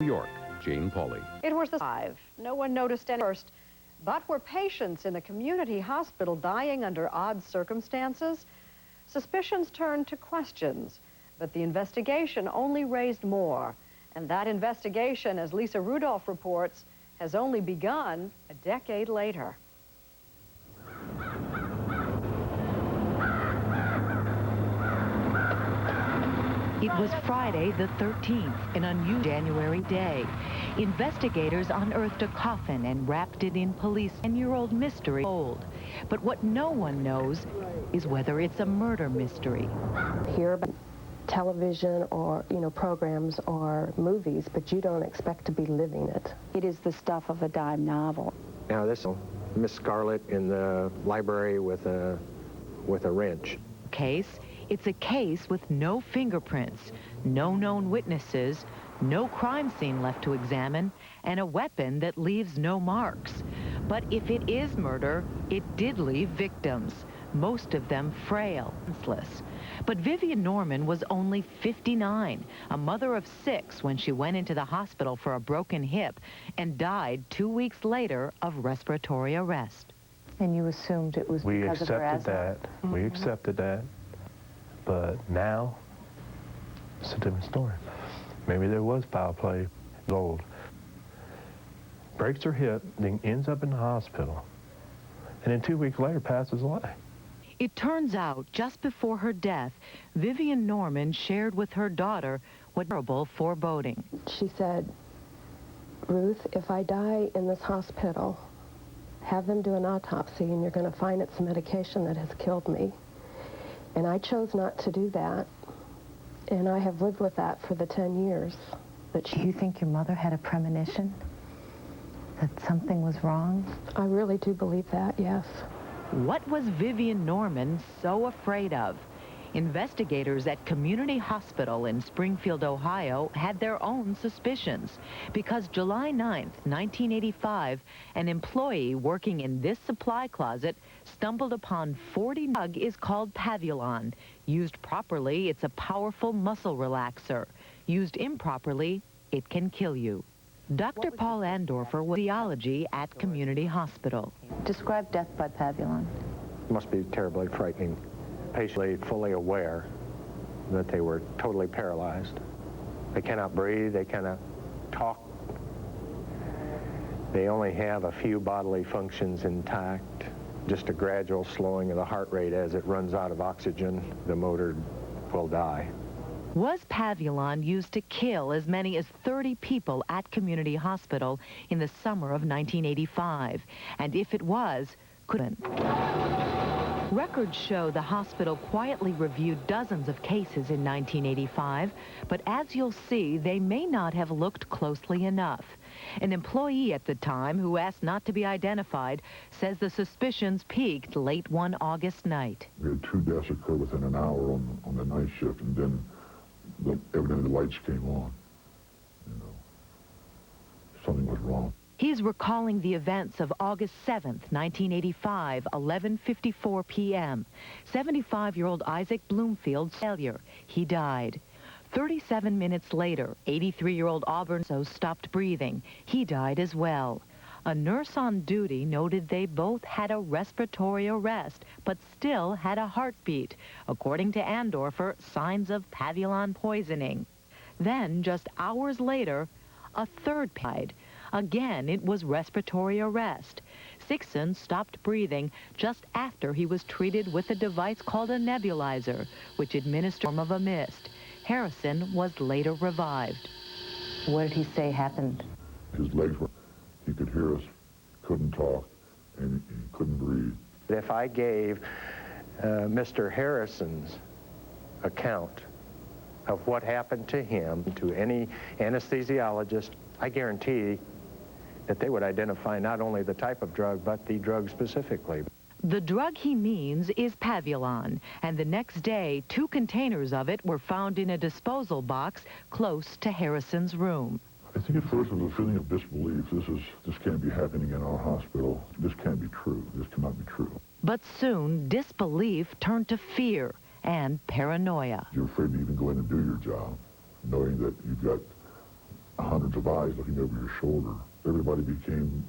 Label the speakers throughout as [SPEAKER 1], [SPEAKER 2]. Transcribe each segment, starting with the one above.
[SPEAKER 1] New York, Jane Pauley.
[SPEAKER 2] It was the 5. No one noticed any first, but were patients in a community hospital dying under odd circumstances? Suspicions turned to questions, but the investigation only raised more. And that investigation, as Lisa Rudolph reports, has only begun a decade later.
[SPEAKER 3] It was Friday the 13th, an unusual January day. Investigators unearthed a coffin and wrapped it in police 10-year-old mystery old. But what no one knows is whether it's a murder mystery.
[SPEAKER 4] Hear about television or, programs or movies, but you don't expect to be living it. It is the stuff of a dime novel.
[SPEAKER 5] Now this is Miss Scarlett in the library with a wrench.
[SPEAKER 3] It's a case with no fingerprints, no known witnesses, no crime scene left to examine, and a weapon that leaves no marks. But if it is murder, it did leave victims, most of them frail, senseless. But Vivian Norman was only 59, a mother of 6 when she went into the hospital for a broken hip and died 2 weeks later of respiratory arrest.
[SPEAKER 4] And you assumed it was because of her asthma?
[SPEAKER 6] We accepted that. But now, it's a different story. Maybe there was foul play. Old. Breaks her hip, then ends up in the hospital. And then 2 weeks later, passes away.
[SPEAKER 3] It turns out, just before her death, Vivian Norman shared with her daughter what terrible foreboding.
[SPEAKER 4] She said, Ruth, if I die in this hospital, have them do an autopsy and you're going to find it's medication that has killed me. And I chose not to do that, and I have lived with that for the 10 years.
[SPEAKER 7] Do you think your mother had a premonition that something was wrong?
[SPEAKER 4] I really do believe that, yes.
[SPEAKER 3] What was Vivian Norman so afraid of? Investigators at Community Hospital in Springfield, Ohio, had their own suspicions because July 9th, 1985, an employee working in this supply closet stumbled upon 40 drug is called Pavulon. Used properly, it's a powerful muscle relaxer. Used improperly, it can kill you. Dr. Paul Andorfer was radiology at Community Hospital.
[SPEAKER 7] Describe death by Pavulon.
[SPEAKER 5] Must be terribly frightening. Patients fully aware that they were totally paralyzed. They cannot breathe, they cannot talk. They only have a few bodily functions intact. Just a gradual slowing of the heart rate as it runs out of oxygen, the motor will die.
[SPEAKER 3] Was Pavulon used to kill as many as 30 people at Community Hospital in the summer of 1985? And if it was, couldn't. Records show the hospital quietly reviewed dozens of cases in 1985, but as you'll see, they may not have looked closely enough. An employee at the time, who asked not to be identified, says the suspicions peaked late one August night.
[SPEAKER 8] We had 2 deaths occur within an hour on the night shift, and then evidently the lights came on. Something was wrong.
[SPEAKER 3] He's recalling the events of August 7th, 1985, 11:54 p.m. 75-year-old Isaac Bloomfield's failure. He died. 37 minutes later, 83-year-old Auburn stopped breathing. He died as well. A nurse on duty noted they both had a respiratory arrest, but still had a heartbeat. According to Andorfer, signs of Pavulon poisoning. Then, just hours later, a third died. Again, it was respiratory arrest. Sixon stopped breathing just after he was treated with a device called a nebulizer, which administered a form of a mist. Harrison was later revived.
[SPEAKER 7] What did he say happened?
[SPEAKER 8] His legs were, he could hear us, couldn't talk, and he couldn't breathe.
[SPEAKER 5] If I gave Mr. Harrison's account of what happened to him to any anesthesiologist, I guarantee that they would identify not only the type of drug, but the drug specifically.
[SPEAKER 3] The drug he means is Pavulon, and the next day, 2 containers of it were found in a disposal box close to Harrison's room.
[SPEAKER 8] I think at first it was a feeling of disbelief. This can't be happening in our hospital. This can't be true. This cannot be true.
[SPEAKER 3] But soon, disbelief turned to fear and paranoia.
[SPEAKER 8] You're afraid to even go in and do your job, knowing that you've got hundreds of eyes looking over your shoulder. Everybody became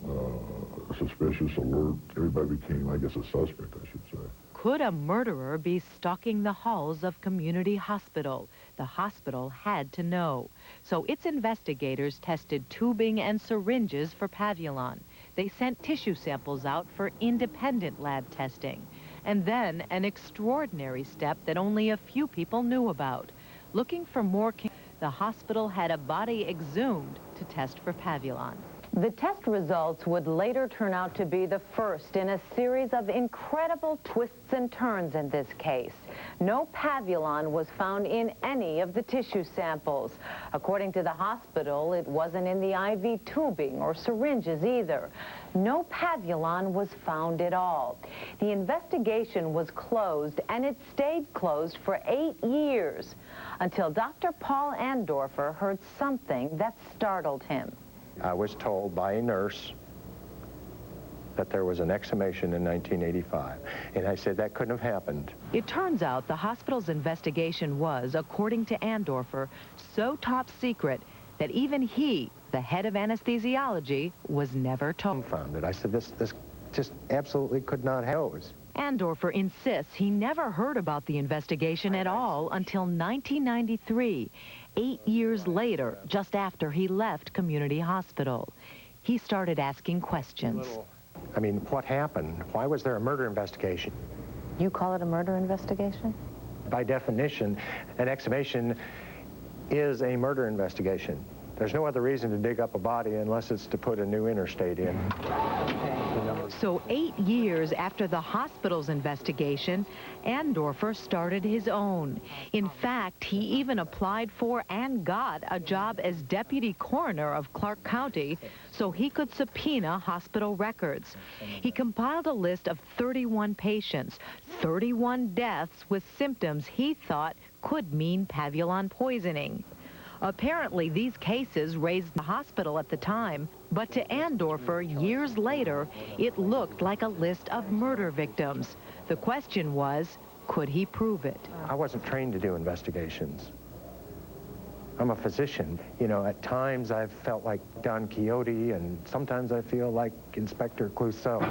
[SPEAKER 8] suspicious, alert. Everybody became, I guess, a suspect, I should say.
[SPEAKER 3] Could a murderer be stalking the halls of Community Hospital? The hospital had to know. So its investigators tested tubing and syringes for Pavulon. They sent tissue samples out for independent lab testing. And then an extraordinary step that only a few people knew about. Looking for more, the hospital had a body exhumed to test for Pavulon. The test results would later turn out to be the first in a series of incredible twists and turns in this case. No Pavulon was found in any of the tissue samples. According to the hospital, it wasn't in the IV tubing or syringes either. No Pavulon was found at all. The investigation was closed, and it stayed closed for 8 years until Dr. Paul Andorfer heard something that startled him.
[SPEAKER 5] I was told by a nurse that there was an exhumation in 1985, and I said that couldn't have happened.
[SPEAKER 3] It turns out the hospital's investigation was, according to Andorfer, so top secret that even he, the head of anesthesiology, was never told.
[SPEAKER 5] I said, this just absolutely could not have.
[SPEAKER 3] Andorfer insists he never heard about the investigation at all until 1993, 8 years later, just after he left Community Hospital. He started asking questions.
[SPEAKER 5] I mean, what happened? Why was there a murder investigation?
[SPEAKER 7] You call it a murder investigation?
[SPEAKER 5] By definition, an exhumation is a murder investigation. There's no other reason to dig up a body unless it's to put a new interstate in.
[SPEAKER 3] So 8 years after the hospital's investigation, Andorfer started his own. In fact, he even applied for and got a job as deputy coroner of Clark County so he could subpoena hospital records. He compiled a list of 31 patients, 31 deaths with symptoms he thought could mean Pavulon poisoning. Apparently, these cases raised the hospital at the time, but to Andorfer, years later, it looked like a list of murder victims. The question was, could he prove it?
[SPEAKER 5] I wasn't trained to do investigations. I'm a physician. You know, at times I've felt like Don Quixote, and sometimes I feel like Inspector Clouseau.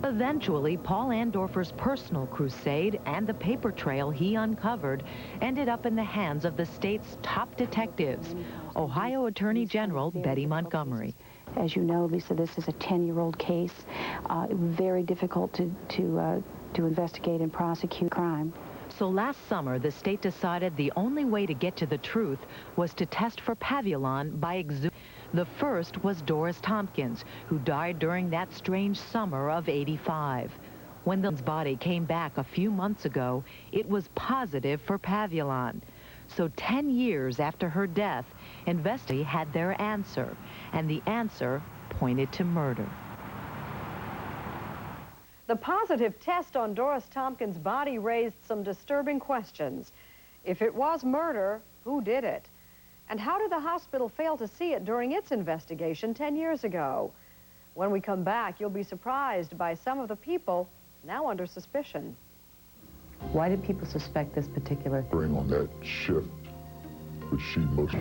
[SPEAKER 3] Eventually, Paul Andorfer's personal crusade and the paper trail he uncovered ended up in the hands of the state's top detectives, Ohio Attorney General Betty Montgomery.
[SPEAKER 1] As you know, Lisa, this is a 10-year-old case. Very difficult to investigate and prosecute crime.
[SPEAKER 3] So last summer, the state decided the only way to get to the truth was to test for Pavulon by exhuming. The first was Doris Tompkins, who died during that strange summer of '85. When the body came back a few months ago, it was positive for Pavulon. So 10 years after her death, investigators had their answer, and the answer pointed to murder.
[SPEAKER 2] The positive test on Doris Tompkins' body raised some disturbing questions. If it was murder, who did it? And how did the hospital fail to see it during its investigation 10 years ago? When we come back, you'll be surprised by some of the people now under suspicion.
[SPEAKER 7] Why did people suspect this particular thing?
[SPEAKER 8] Bring on that shift, which she most...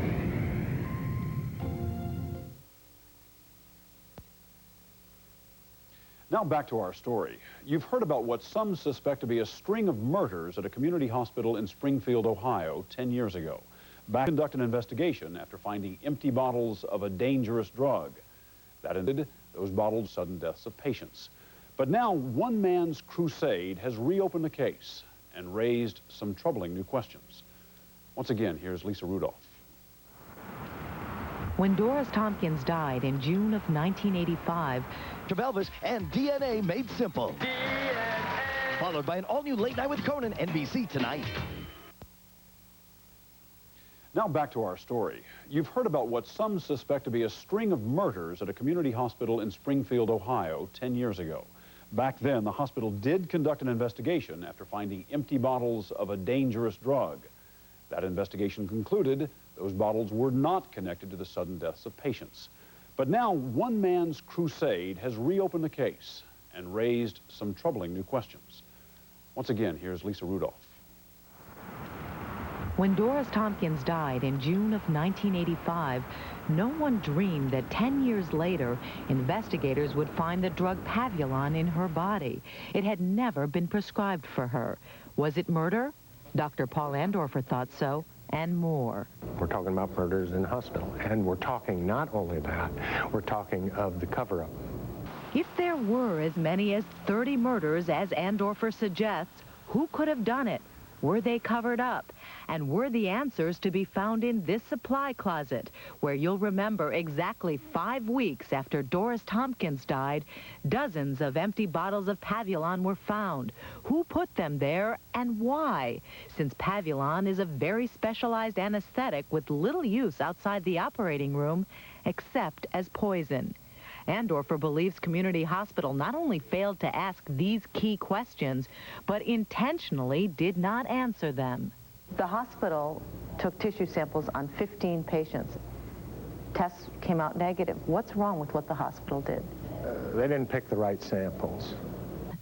[SPEAKER 9] Now back to our story. You've heard about what some suspect to be a string of murders at a community hospital in Springfield, Ohio, 10 years ago. Back to conduct an investigation after finding empty bottles of a dangerous drug. That ended those bottled sudden deaths of patients. But now one man's crusade has reopened the case and raised some troubling new questions. Once again, here's Lisa Rudolph.
[SPEAKER 3] When Doris Tompkins died in June of 1985,
[SPEAKER 10] Elvis and DNA Made Simple. DNA. Followed by an all-new Late Night with Conan, NBC tonight.
[SPEAKER 9] Now back to our story. You've heard about what some suspect to be a string of murders at a community hospital in Springfield, Ohio, 10 years ago. Back then, the hospital did conduct an investigation after finding empty bottles of a dangerous drug. That investigation concluded those bottles were not connected to the sudden deaths of patients. But now one man's crusade has reopened the case and raised some troubling new questions. Once again, here's Lisa Rudolph.
[SPEAKER 3] When Doris Tompkins died in June of 1985, no one dreamed that 10 years later, investigators would find the drug Pavulon in her body. It had never been prescribed for her. Was it murder? Dr. Paul Andorfer thought so, and more.
[SPEAKER 5] We're talking about murders in the hospital, and we're talking not only that, we're talking of the cover-up.
[SPEAKER 3] If there were as many as 30 murders, as Andorfer suggests, who could have done it? Were they covered up? And were the answers to be found in this supply closet, where you'll remember exactly 5 weeks after Doris Tompkins died, dozens of empty bottles of Pavulon were found. Who put them there and why? Since Pavulon is a very specialized anesthetic with little use outside the operating room, except as poison. Andorfer believes Community Hospital not only failed to ask these key questions, but intentionally did not answer them.
[SPEAKER 7] The hospital took tissue samples on 15 patients. Tests came out negative. What's wrong with what the hospital did?
[SPEAKER 5] They didn't pick the right samples.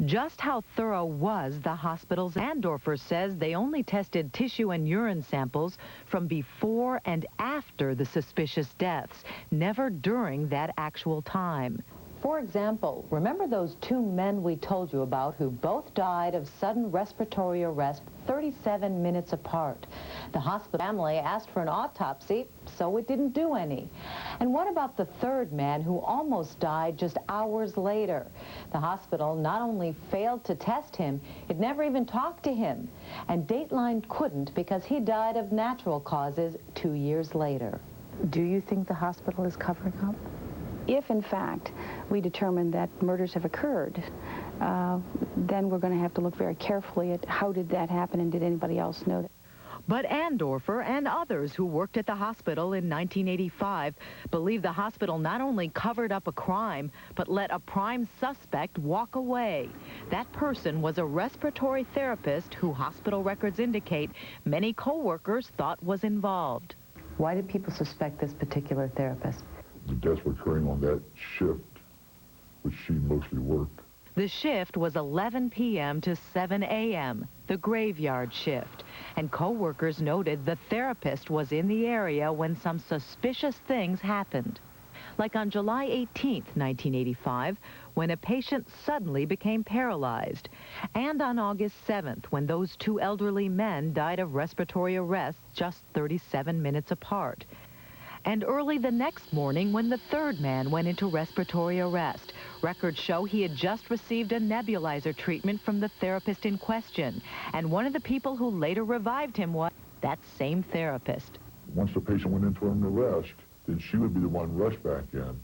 [SPEAKER 3] Just how thorough was the hospital's? Andorfer says they only tested tissue and urine samples from before and after the suspicious deaths, never during that actual time.
[SPEAKER 7] For example, remember those 2 men we told you about who both died of sudden respiratory arrest 37 minutes apart? The hospital family asked for an autopsy, so it didn't do any. And what about the 3rd man who almost died just hours later? The hospital not only failed to test him, it never even talked to him. And Dateline couldn't because he died of natural causes 2 years later.
[SPEAKER 1] Do you think the hospital is covering up? If, in fact, we determine that murders have occurred, then we're going to have to look very carefully at how did that happen and did anybody else know that?
[SPEAKER 3] But Andorfer and others who worked at the hospital in 1985 believe the hospital not only covered up a crime, but let a prime suspect walk away. That person was a respiratory therapist who hospital records indicate many co-workers thought was involved.
[SPEAKER 7] Why did people suspect this particular therapist?
[SPEAKER 8] The deaths were occurring on that shift, which she mostly worked.
[SPEAKER 3] The shift was 11 p.m. to 7 a.m., the graveyard shift. And co-workers noted the therapist was in the area when some suspicious things happened. Like on July 18, 1985, when a patient suddenly became paralyzed. And on August 7th, when those 2 elderly men died of respiratory arrest just 37 minutes apart. And early the next morning when the 3rd man went into respiratory arrest. Records show he had just received a nebulizer treatment from the therapist in question. And one of the people who later revived him was that same therapist.
[SPEAKER 8] Once the patient went into an arrest, then she would be the one rushed back in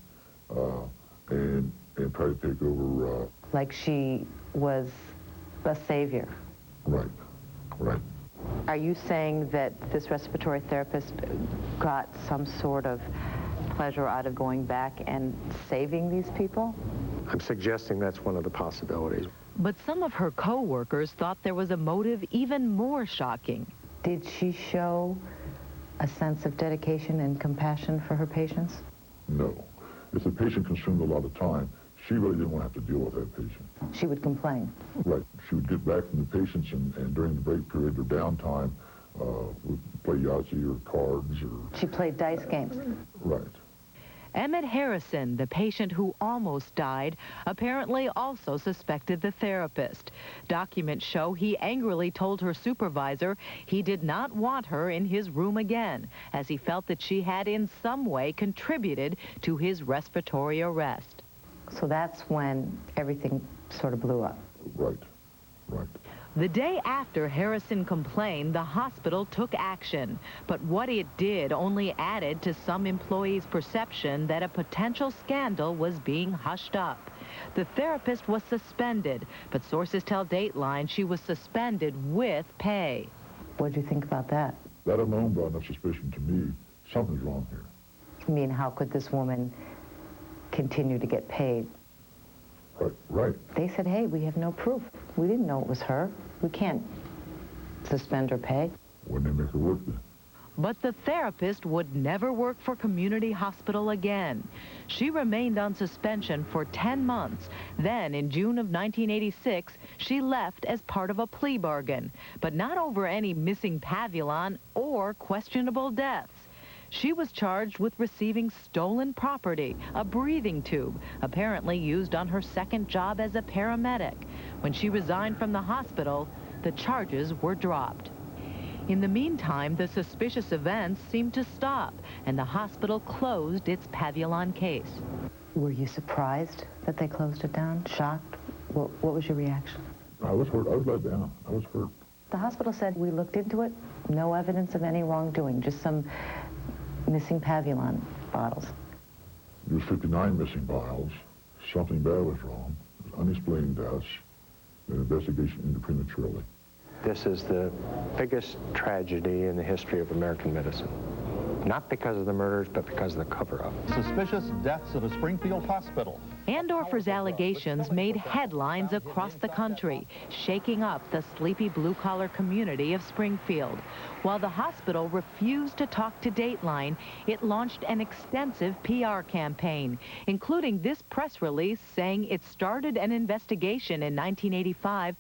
[SPEAKER 8] and try to take over.
[SPEAKER 7] Like she was a savior.
[SPEAKER 8] Right, right.
[SPEAKER 7] Are you saying that this respiratory therapist got some sort of pleasure out of going back and saving these people?
[SPEAKER 5] I'm suggesting that's one of the possibilities.
[SPEAKER 3] But some of her co-workers thought there was a motive even more shocking.
[SPEAKER 7] Did she show a sense of dedication and compassion for her patients?
[SPEAKER 8] No. If the patient consumed a lot of time, she really didn't want to have to deal with that patient.
[SPEAKER 7] She would complain.
[SPEAKER 8] Right. She would get back from the patients and during the break period or downtime, would play Yahtzee or cards or...
[SPEAKER 7] She played dice games.
[SPEAKER 8] Right.
[SPEAKER 3] Emmett Harrison, the patient who almost died, apparently also suspected the therapist. Documents show he angrily told her supervisor he did not want her in his room again, as he felt that she had in some way contributed to his respiratory arrest.
[SPEAKER 7] So that's when everything sort of blew up.
[SPEAKER 8] Right, right.
[SPEAKER 3] The day after Harrison complained, the hospital took action. But what it did only added to some employees' perception that a potential scandal was being hushed up. The therapist was suspended, but sources tell Dateline she was suspended with pay.
[SPEAKER 7] What do you think about that?
[SPEAKER 8] That alone brought enough suspicion to me. Something's wrong here.
[SPEAKER 7] I mean, how could this woman continue to get paid?
[SPEAKER 8] Right.
[SPEAKER 7] They said, hey, we have no proof. We didn't know it was her. We can't suspend her pay.
[SPEAKER 8] Wouldn't they make her work then?
[SPEAKER 3] But the therapist would never work for Community Hospital again. She remained on suspension for 10 months. Then, in June of 1986, she left as part of a plea bargain, but not over any missing pavulon or questionable deaths. She was charged with receiving stolen property, a breathing tube, apparently used on her second job as a paramedic. When she resigned from the hospital, the charges were dropped. In the meantime, the suspicious events seemed to stop, and the hospital closed its pavulon case.
[SPEAKER 7] Were you surprised that they closed it down? Shocked? What was your reaction?
[SPEAKER 8] I was hurt. I was let down. I was hurt.
[SPEAKER 7] The hospital said, we looked into it, no evidence of any wrongdoing, just some missing pavulon bottles.
[SPEAKER 8] There was 59 missing vials. Something bad was wrong. It was unexplained deaths. An investigation ended prematurely.
[SPEAKER 5] This is the biggest tragedy in the history of American medicine. Not because of the murders, but because of the cover-up.
[SPEAKER 11] Suspicious deaths at a Springfield hospital.
[SPEAKER 3] Andorfer's allegations made headlines across the country, shaking up the sleepy blue-collar community of Springfield. While the hospital refused to talk to Dateline, it launched an extensive PR campaign, including this press release saying it started an investigation in 1985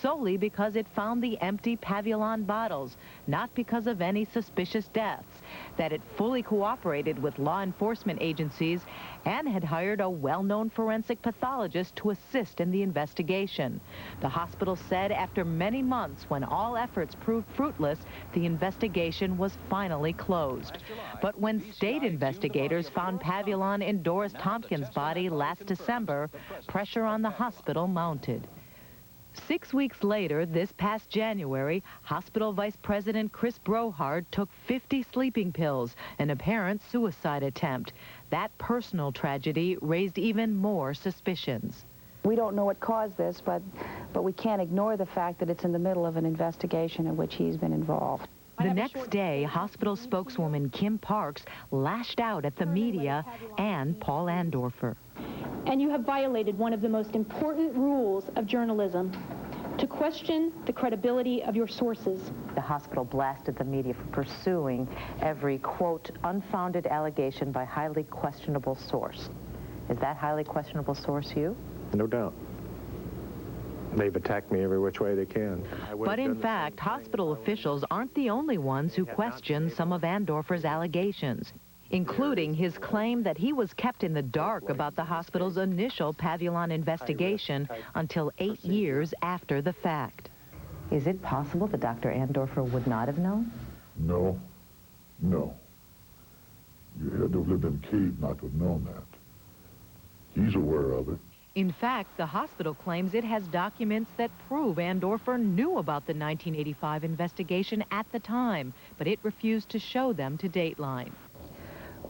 [SPEAKER 3] solely because it found the empty pavulon bottles, not because of any suspicious deaths, that it fully cooperated with law enforcement agencies and had hired a well-known forensic pathologist to assist in the investigation. The hospital said after many months, when all efforts proved fruitless, the investigation was finally closed. But when state investigators found pavulon in Doris Tompkins' body last December, pressure on the hospital mounted. 6 weeks later, this past January, Hospital Vice President Chris Brohard took 50 sleeping pills, an apparent suicide attempt. That personal tragedy raised even more suspicions.
[SPEAKER 1] We don't know what caused this, but we can't ignore the fact that it's in the middle of an investigation in which he's been involved.
[SPEAKER 3] The next day, hospital spokeswoman Kim Parks lashed out at the media and Paul Andorfer.
[SPEAKER 12] And you have violated one of the most important rules of journalism, to question the credibility of your sources.
[SPEAKER 7] The hospital blasted the media for pursuing every, quote, unfounded allegation by highly questionable source. Is that highly questionable source you?
[SPEAKER 5] No doubt. They've attacked me every which way they can.
[SPEAKER 3] But in fact, hospital officials aren't the only ones who question some of Andorfer's allegations, including his claim that he was kept in the dark about the hospital's initial pavulon investigation until 8 years after the fact.
[SPEAKER 7] Is it possible that Dr. Andorfer would not have known?
[SPEAKER 8] No. No. You had to have lived in a cave not to have known that. He's aware of it.
[SPEAKER 3] In fact, the hospital claims it has documents that prove Andorfer knew about the 1985 investigation at the time, but it refused to show them to Dateline.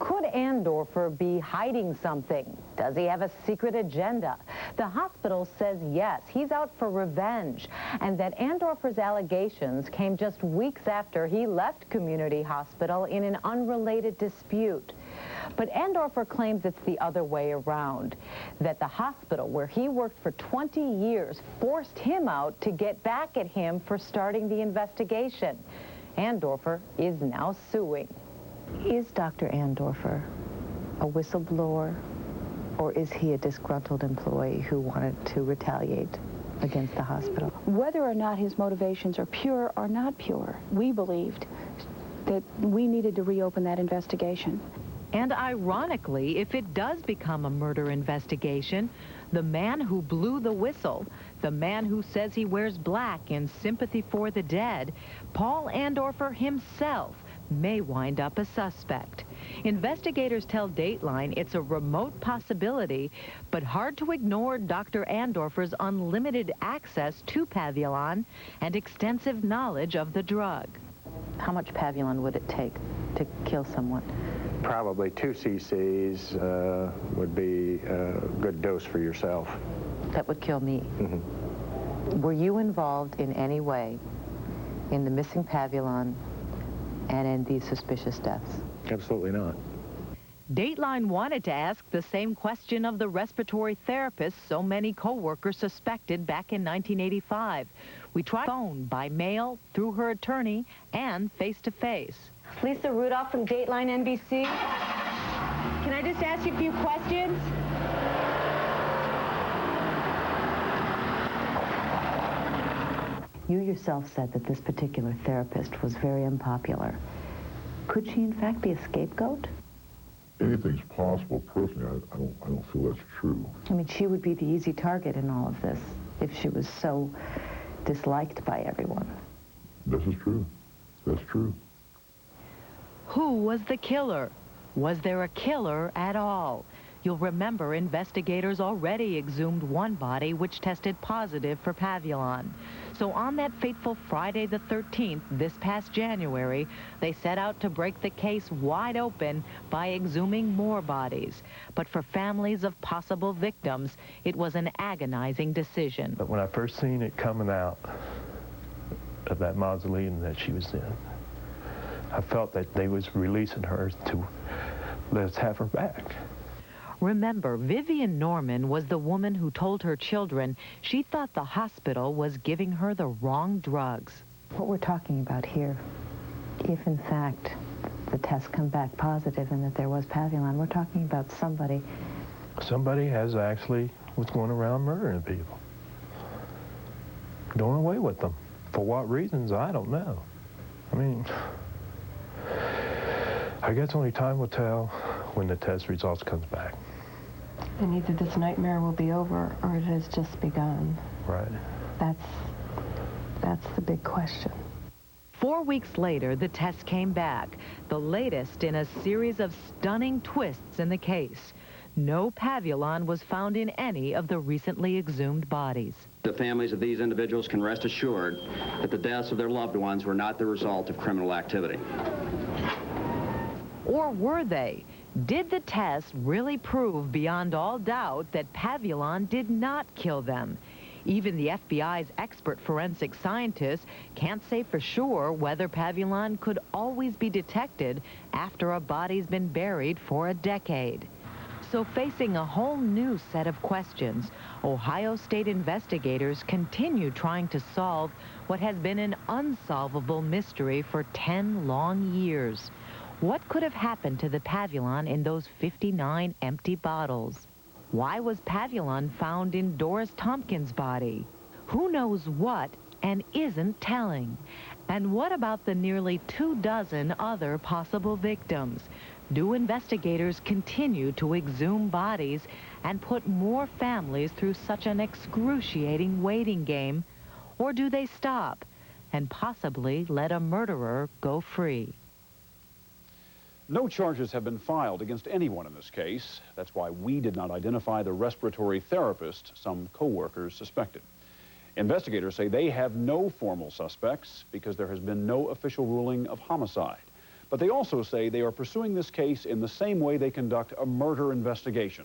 [SPEAKER 7] Could Andorfer be hiding something? Does he have a secret agenda? The hospital says yes, he's out for revenge, and that Andorfer's allegations came just weeks after he left Community Hospital in an unrelated dispute. But Andorfer claims it's the other way around, that the hospital where he worked for 20 years forced him out to get back at him for starting the investigation. Andorfer is now suing. Is Dr. Andorfer a whistleblower, or is he a disgruntled employee who wanted to retaliate against the hospital?
[SPEAKER 1] Whether or not his motivations are pure or not pure, we believed that we needed to reopen that investigation.
[SPEAKER 3] And ironically, if it does become a murder investigation, the man who blew the whistle, the man who says he wears black in sympathy for the dead, Paul Andorfer himself, may wind up a suspect. Investigators tell Dateline it's a remote possibility, but hard to ignore Dr. Andorfer's unlimited access to pavulon and extensive knowledge of the drug.
[SPEAKER 7] How much pavulon would it take to kill someone?
[SPEAKER 5] Probably 2 cc's would be a good dose for yourself.
[SPEAKER 7] That would kill me.
[SPEAKER 5] Mm-hmm.
[SPEAKER 7] Were you involved in any way in the missing pavulon and in these suspicious deaths?
[SPEAKER 5] Absolutely not.
[SPEAKER 3] Dateline wanted to ask the same question of the respiratory therapist so many co-workers suspected back in 1985. We tried phone, by mail, through her attorney, and face-to-face.
[SPEAKER 7] Lisa Rudolph from Dateline NBC. Can I just ask you a few questions? You yourself said that this particular therapist was very unpopular. Could she, in fact, be a scapegoat?
[SPEAKER 8] Anything's possible. Personally, I don't feel that's true.
[SPEAKER 7] I mean, she would be the easy target in all of this if she was so disliked by everyone.
[SPEAKER 8] This is true. That's true.
[SPEAKER 3] Who was the killer? Was there a killer at all? You'll remember investigators already exhumed one body which tested positive for Pavulon. So on that fateful Friday the 13th, this past January, they set out to break the case wide open by exhuming more bodies. But for families of possible victims, it was an agonizing decision.
[SPEAKER 6] But when I first seen it coming out of that mausoleum that she was in, I felt that they was releasing her to let's have her back.
[SPEAKER 3] Remember, Vivian Norman was the woman who told her children she thought the hospital was giving her the wrong drugs.
[SPEAKER 7] What we're talking about here, if in fact the tests come back positive and that there was Pavulon, we're talking about somebody.
[SPEAKER 6] Somebody has actually was going around murdering people. Doing away with them. For what reasons, I don't know. I mean, I guess only time will tell when the test results comes back.
[SPEAKER 4] And either this nightmare will be over or it has just begun.
[SPEAKER 6] Right.
[SPEAKER 4] That's the big question.
[SPEAKER 3] 4 weeks later, the test came back, the latest in a series of stunning twists in the case. No Pavulon was found in any of the recently exhumed bodies.
[SPEAKER 13] The families of these individuals can rest assured that the deaths of their loved ones were not the result of criminal activity.
[SPEAKER 3] Or were they? Did the test really prove beyond all doubt that Pavulon did not kill them? Even the FBI's expert forensic scientists can't say for sure whether Pavulon could always be detected after a body's been buried for a decade. So facing a whole new set of questions, Ohio State investigators continue trying to solve what has been an unsolvable mystery for 10 long years. What could have happened to the Pavulon in those 59 empty bottles? Why was Pavulon found in Doris Tompkins' body? Who knows what and isn't telling? And what about the nearly 24 other possible victims? Do investigators continue to exhume bodies and put more families through such an excruciating waiting game? Or do they stop and possibly let a murderer go free?
[SPEAKER 9] No charges have been filed against anyone in this case. That's why we did not identify the respiratory therapist some co-workers suspected. Investigators say they have no formal suspects because there has been no official ruling of homicide. But they also say they are pursuing this case in the same way they conduct a murder investigation.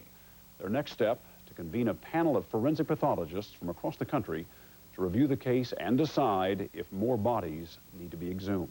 [SPEAKER 9] Their next step, to convene a panel of forensic pathologists from across the country to review the case and decide if more bodies need to be exhumed.